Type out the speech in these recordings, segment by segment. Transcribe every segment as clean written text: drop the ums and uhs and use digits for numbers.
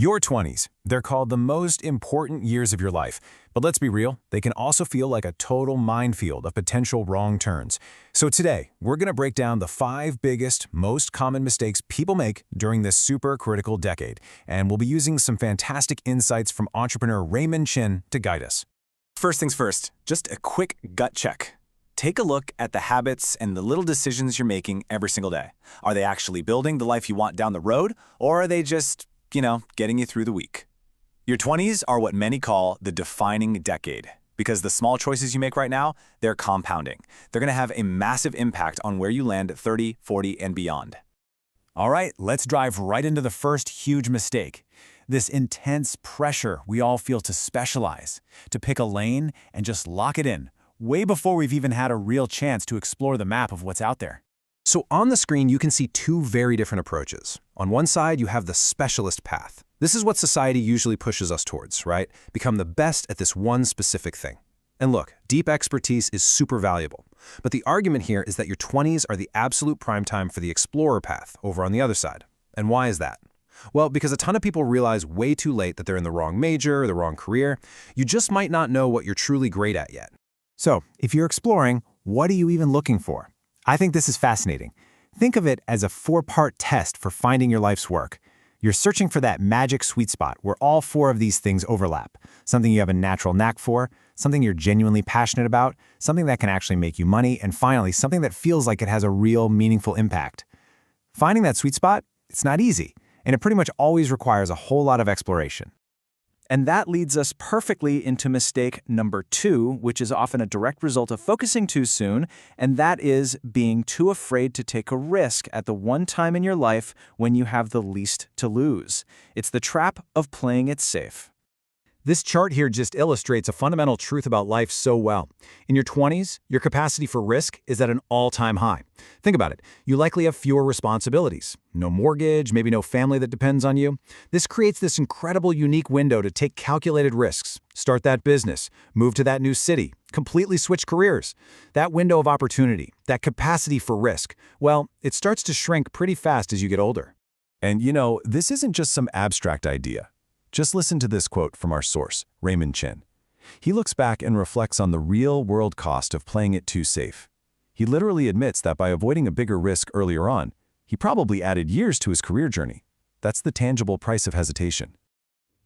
Your 20s. They're called the most important years of your life. But let's be real, they can also feel like a total minefield of potential wrong turns. So today, we're going to break down the 5 biggest, most common mistakes people make during this super critical decade. And we'll be using some fantastic insights from entrepreneur Raymond Chin to guide us. First things first, just a quick gut check. Take a look at the habits and the little decisions you're making every single day. Are they actually building the life you want down the road, or are they just getting you through the week? Your 20s are what many call the defining decade, because the small choices you make right now, they're compounding. They're going to have a massive impact on where you land at 30, 40, and beyond. All right, let's dive right into the first huge mistake. This intense pressure we all feel to specialize, to pick a lane and just lock it in, way before we've even had a real chance to explore the map of what's out there. So on the screen, you can see 2 very different approaches. On one side, you have the specialist path. This is what society usually pushes us towards, right? Become the best at this one specific thing. And look, deep expertise is super valuable. But the argument here is that your 20s are the absolute prime time for the explorer path over on the other side. And why is that? Well, because a ton of people realize way too late that they're in the wrong major or the wrong career. You just might not know what you're truly great at yet. So, if you're exploring, what are you even looking for? I think this is fascinating. Think of it as a 4-part test for finding your life's work. You're searching for that magic sweet spot where all 4 of these things overlap. Something you have a natural knack for, something you're genuinely passionate about, something that can actually make you money, and finally, something that feels like it has a real, meaningful impact. Finding that sweet spot, it's not easy, and it pretty much always requires a whole lot of exploration. And that leads us perfectly into mistake number 2, which is often a direct result of focusing too soon, and that is being too afraid to take a risk at the one time in your life when you have the least to lose. It's the trap of playing it safe. This chart here just illustrates a fundamental truth about life so well. In your 20s, your capacity for risk is at an all-time high. Think about it. You likely have fewer responsibilities. No mortgage, maybe no family that depends on you. This creates this incredible, unique window to take calculated risks, start that business, move to that new city, completely switch careers. That window of opportunity, that capacity for risk, well, it starts to shrink pretty fast as you get older. And this isn't just some abstract idea. Just listen to this quote from our source, Raymond Chin. He looks back and reflects on the real-world cost of playing it too safe. He literally admits that by avoiding a bigger risk earlier on, he probably added years to his career journey. That's the tangible price of hesitation.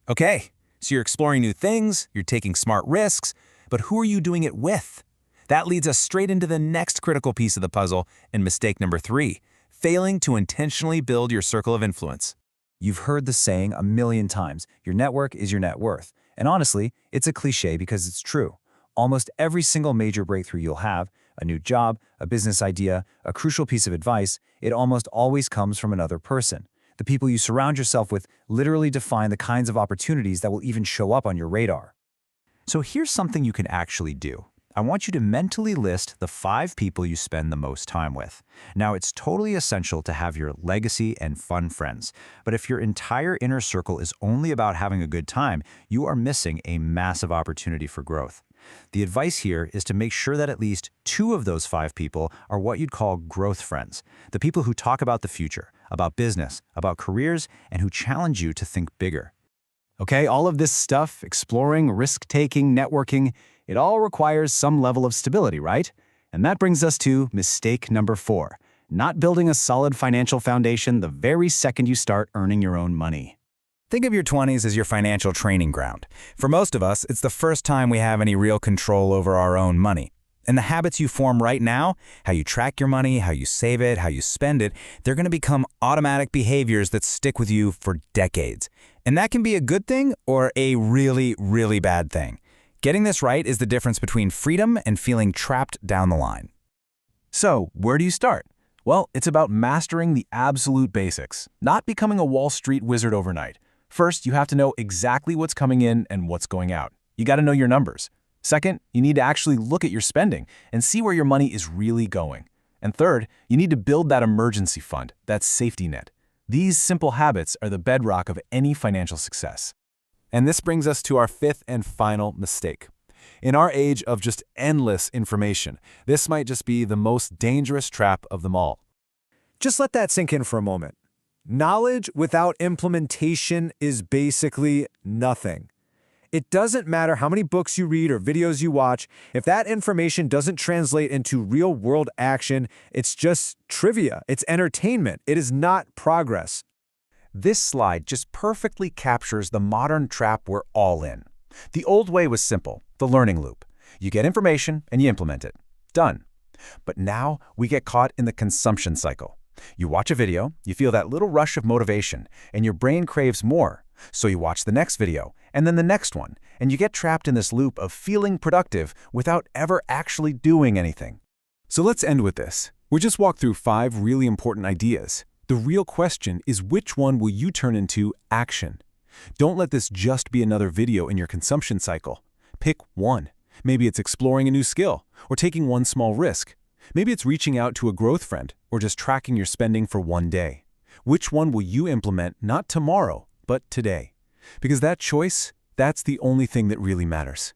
Okay, so you're exploring new things, you're taking smart risks, but who are you doing it with? That leads us straight into the next critical piece of the puzzle and mistake number 3, failing to intentionally build your circle of influence. You've heard the saying a million times, your network is your net worth. And honestly, it's a cliche because it's true. Almost every single major breakthrough you'll have, a new job, a business idea, a crucial piece of advice, it almost always comes from another person. The people you surround yourself with literally define the kinds of opportunities that will even show up on your radar. So here's something you can actually do. I want you to mentally list the 5 people you spend the most time with. Now, it's totally essential to have your legacy and fun friends. But if your entire inner circle is only about having a good time, you are missing a massive opportunity for growth. The advice here is to make sure that at least 2 of those 5 people are what you'd call growth friends. The people who talk about the future, about business, about careers, and who challenge you to think bigger. Okay, all of this stuff, exploring, risk-taking, networking, it all requires some level of stability, right? And that brings us to mistake number 4, not building a solid financial foundation the very second you start earning your own money. Think of your 20s as your financial training ground. For most of us, it's the first time we have any real control over our own money. And the habits you form right now, how you track your money, how you save it, how you spend it, they're going to become automatic behaviors that stick with you for decades. And that can be a good thing or a really, really bad thing. Getting this right is the difference between freedom and feeling trapped down the line. So, where do you start? Well, it's about mastering the absolute basics, not becoming a Wall Street wizard overnight. First, you have to know exactly what's coming in and what's going out. You got to know your numbers. Second, you need to actually look at your spending and see where your money is really going. And third, you need to build that emergency fund, that safety net. These simple habits are the bedrock of any financial success. And this brings us to our 5th and final mistake. In our age of just endless information, this might just be the most dangerous trap of them all. Just let that sink in for a moment. Knowledge without implementation is basically nothing. It doesn't matter how many books you read or videos you watch. If that information doesn't translate into real-world action, it's just trivia. It's entertainment. It is not progress. This slide just perfectly captures the modern trap we're all in. The old way was simple, the learning loop. You get information and you implement it. Done. But now we get caught in the consumption cycle. You watch a video, you feel that little rush of motivation, and your brain craves more. So you watch the next video, and then the next one, and you get trapped in this loop of feeling productive without ever actually doing anything. So let's end with this. We just walked through 5 really important ideas. The real question is, which one will you turn into action? Don't let this just be another video in your consumption cycle. Pick one. Maybe it's exploring a new skill, or taking one small risk. Maybe it's reaching out to a growth friend, or just tracking your spending for one day. Which one will you implement not tomorrow, but today? Because that choice, that's the only thing that really matters.